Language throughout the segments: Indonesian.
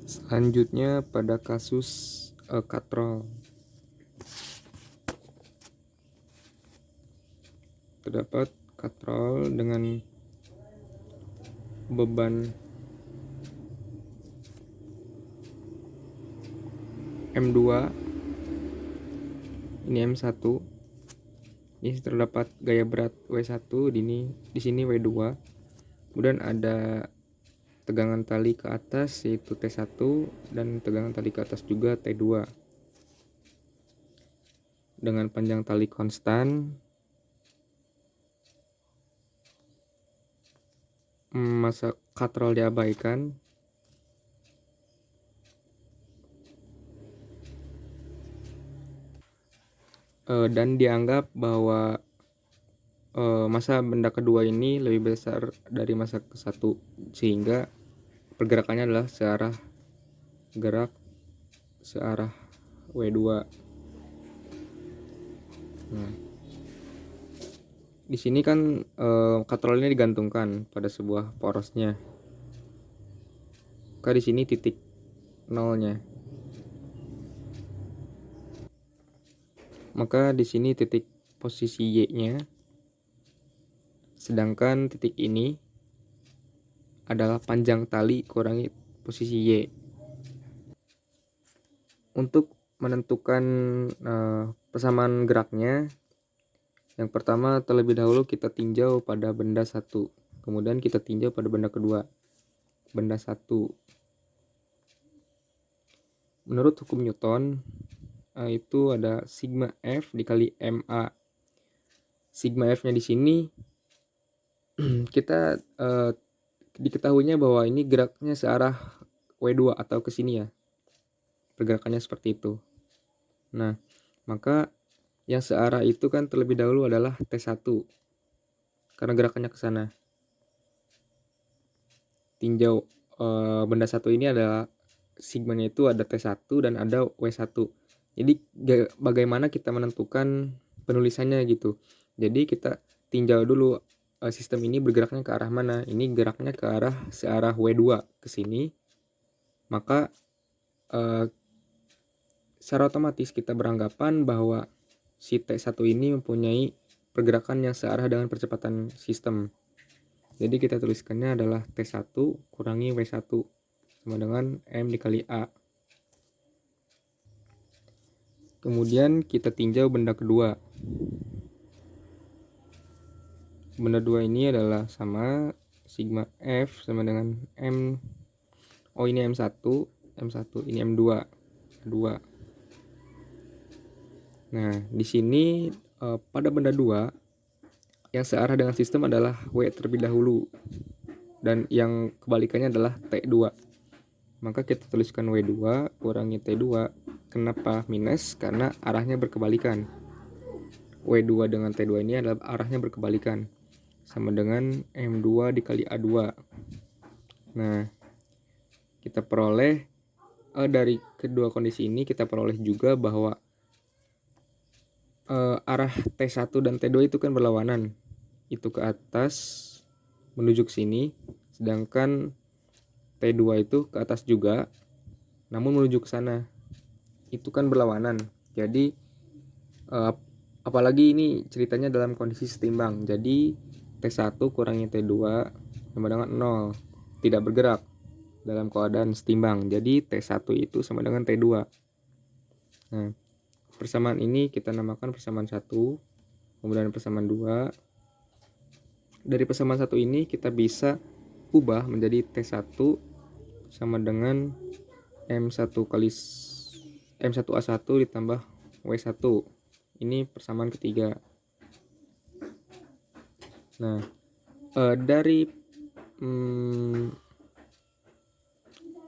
Selanjutnya pada kasus katrol, terdapat katrol dengan beban M2, ini M1. Ini terdapat gaya berat W1, di sini W2. Kemudian ada tegangan tali ke atas yaitu T1 dan tegangan tali ke atas juga T2. Dengan panjang tali konstan, masa katrol diabaikan. Dan dianggap bahwa masa benda kedua ini lebih besar dari masa ke satu, sehingga pergerakannya adalah searah W2. Nah, di sini kan katrolnya digantungkan pada sebuah porosnya. Maka di sini titik nolnya. Maka di sini titik posisi Y-nya. Sedangkan titik ini adalah panjang tali kurangi posisi Y. Untuk menentukan persamaan geraknya, yang pertama terlebih dahulu kita tinjau pada benda satu, kemudian kita tinjau pada benda kedua. Benda satu, menurut hukum Newton, itu ada sigma F dikali MA. Sigma F-nya di sini kita diketahuinya bahwa ini geraknya searah W2 atau ke sini ya. Pergerakannya seperti itu. Nah, maka yang searah itu kan terlebih dahulu adalah T1 karena gerakannya ke sana. Tinjau benda satu ini adalah sigmanya itu ada T1 dan ada W1. Jadi bagaimana kita menentukan penulisannya gitu. Jadi kita tinjau dulu sistem ini bergeraknya ke arah mana. Ini geraknya ke arah searah W2 ke sini. Maka secara otomatis kita beranggapan bahwa si T1 ini mempunyai pergerakan yang searah dengan percepatan sistem. Jadi kita tuliskannya adalah T1 kurangi W1 sama dengan M dikali A. Kemudian kita tinjau benda kedua. Benda 2 ini adalah sama sigma F sama dengan M. Oh, ini M1, ini M2. 2. Nah, di sini pada benda 2 yang searah dengan sistem adalah W terlebih dahulu dan yang kebalikannya adalah T2. Maka kita tuliskan W2 kurangi T2. Kenapa minus? Karena arahnya berkebalikan. W2 dengan T2 ini adalah arahnya berkebalikan, sama dengan M2 dikali A2. Nah, kita peroleh dari kedua kondisi ini kita peroleh juga bahwa arah T1 dan T2 itu kan berlawanan. Itu ke atas menuju ke sini, sedangkan T2 itu ke atas juga namun menuju ke sana. Itu kan berlawanan. Jadi apalagi ini ceritanya dalam kondisi setimbang. Jadi T1 kurangi T2 sama dengan 0, tidak bergerak dalam keadaan setimbang. Jadi T1 itu sama dengan T2. Nah, persamaan ini kita namakan persamaan 1, kemudian persamaan 2. Dari persamaan 1 ini kita bisa ubah menjadi T1 sama dengan M1A1 ditambah W1. Ini persamaan ketiga. Nah,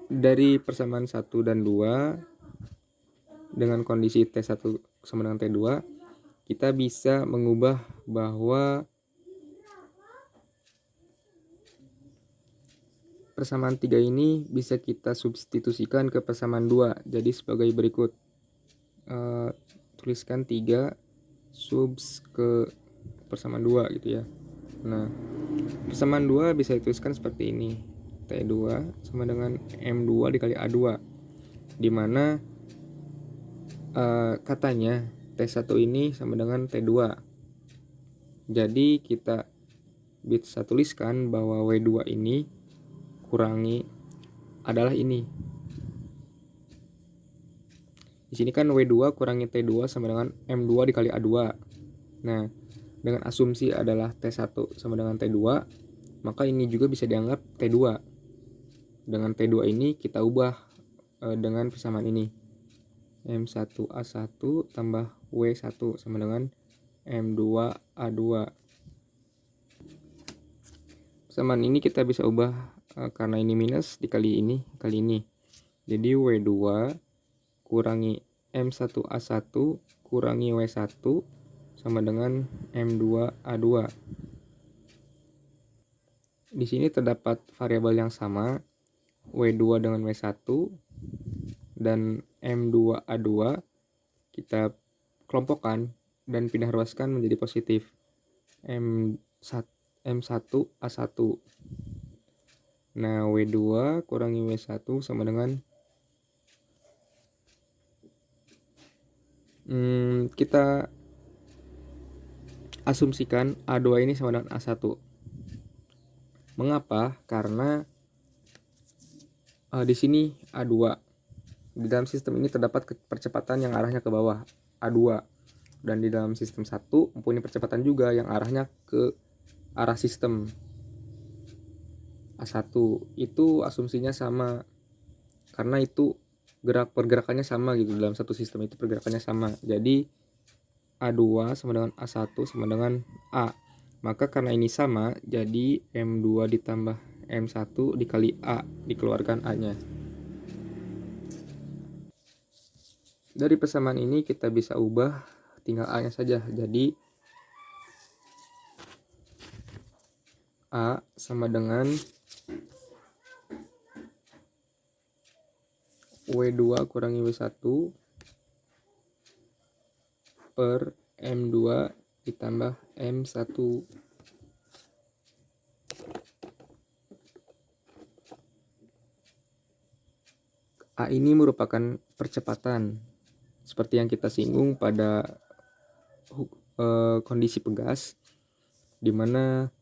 dari persamaan 1 dan 2 dengan kondisi T1 sama dengan T2, kita bisa mengubah bahwa persamaan 3 ini bisa kita substitusikan ke persamaan 2. Jadi sebagai berikut. Tuliskan 3 subs ke persamaan 2 gitu ya. Nah, persamaan 2 bisa dituliskan seperti ini. T2 sama dengan M2 dikali A2, dimana katanya T1 ini sama dengan T2. Jadi kita bisa tuliskan bahwa W2 ini kurangi adalah ini. Di sini kan W2 kurangi T2 sama dengan M2 dikali A2. Nah, dengan asumsi adalah T1 sama dengan T2, maka ini juga bisa dianggap T2. Dengan T2 ini kita ubah dengan persamaan ini. M1A1 tambah W1 sama dengan M2A2. Persamaan ini kita bisa ubah karena ini minus dikali ini kali ini. Jadi W2 kurangi M1A1 kurangi W1 sama dengan M2A2. Di sini terdapat variabel yang sama, W2 dengan W1, dan M2A2 kita kelompokkan dan pindah ruaskan menjadi positif. M1A1. Nah, W2 kurangi W1 sama dengan kita asumsikan A2 ini sama dengan A1. Mengapa? Karena di sini A2. Di dalam sistem ini terdapat percepatan yang arahnya ke bawah, A2. Dan di dalam sistem 1 mempunyai percepatan juga yang arahnya ke arah sistem, A1. Itu asumsinya sama. Karena itu pergerakannya sama gitu, dalam satu sistem itu pergerakannya sama. Jadi A2 sama dengan A1 sama dengan A. Maka karena ini sama, jadi M2 ditambah M1 dikali A, dikeluarkan A-nya. Dari persamaan ini kita bisa ubah tinggal A-nya saja. Jadi A sama dengan W2 kurangi W1 per M2 ditambah M1. A ini merupakan percepatan seperti yang kita singgung pada kondisi pegas, di mana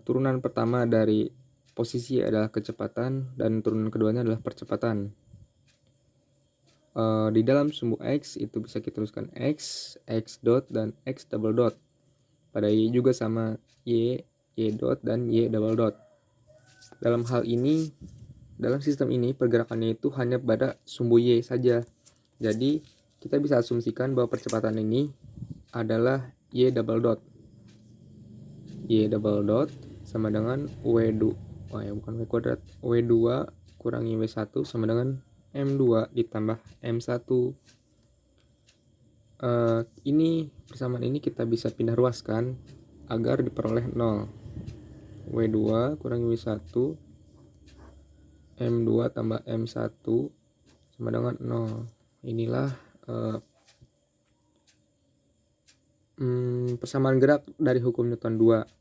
turunan pertama dari posisi adalah kecepatan dan turunan keduanya adalah percepatan. Di dalam sumbu X itu bisa kita tuliskan X, X dot, dan X double dot. Pada Y juga sama, Y, Y dot, dan Y double dot. Dalam hal ini, dalam sistem ini pergerakannya itu hanya pada sumbu Y saja. Jadi kita bisa asumsikan bahwa percepatan ini adalah Y double dot. Y double dot sama dengan W2 kuadrat. W2 kurangi W1 sama dengan M2 ditambah M1. Ini persamaan ini kita bisa pindah ruaskan agar diperoleh 0. W2 kurangi W1 M2 tambah M1 sama dengan 0. Inilah persamaan gerak dari hukum Newton 2.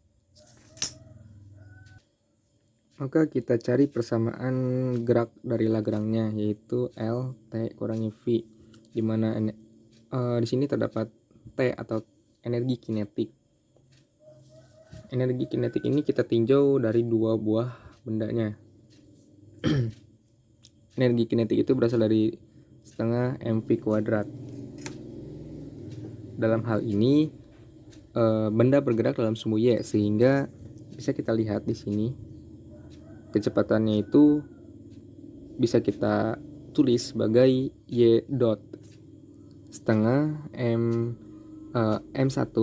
Maka kita cari persamaan gerak dari Lagrange-nya, yaitu L T kurangi V, di mana di sini terdapat T atau energi kinetik. Energi kinetik ini kita tinjau dari dua buah bendanya. Energi kinetik itu berasal dari setengah mv kuadrat. Dalam hal ini benda bergerak dalam sumbu Y, sehingga bisa kita lihat di sini kecepatannya itu bisa kita tulis sebagai Y dot setengah M1.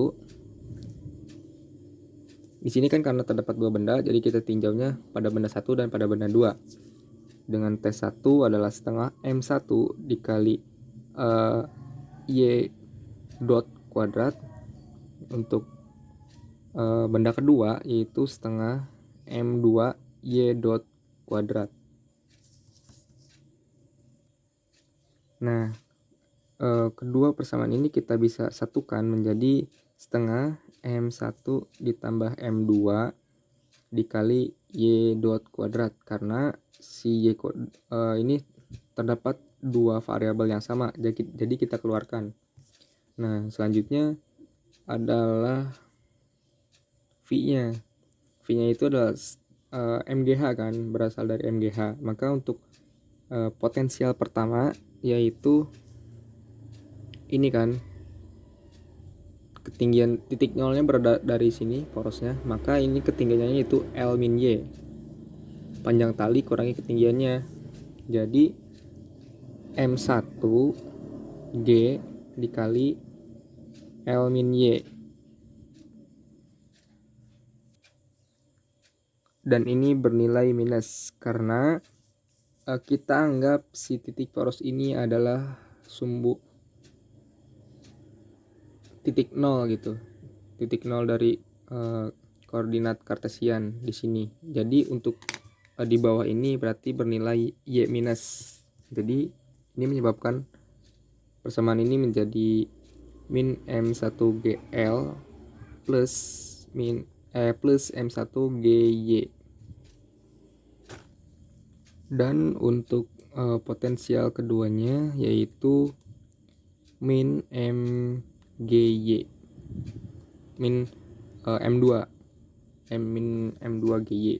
Di sini kan karena terdapat dua benda, jadi kita tinjaunya pada benda 1 dan pada benda 2. Dengan T1 adalah setengah M1 dikali Y dot kuadrat. Untuk benda kedua yaitu setengah M2 Y dot kuadrat. Nah, kedua persamaan ini kita bisa satukan menjadi setengah M1 ditambah M2 dikali y dot kuadrat, karena si ini terdapat dua variabel yang sama, jadi kita keluarkan. Nah, selanjutnya adalah V-nya. V-nya itu adalah MGH kan, berasal dari MGH. Maka untuk potensial pertama yaitu ini kan, ketinggian titik nolnya berada dari sini porosnya, maka ini ketinggiannya itu L min Y, panjang tali kurangi ketinggiannya, jadi M1 G dikali L min Y, dan ini bernilai minus karena kita anggap si titik poros ini adalah sumbu titik nol gitu, titik nol dari koordinat kartesian di sini. Jadi untuk di bawah ini berarti bernilai y minus. Jadi ini menyebabkan persamaan ini menjadi min M1GL plus plus M1GY. Dan untuk potensial keduanya yaitu min MGY, min M2 GY.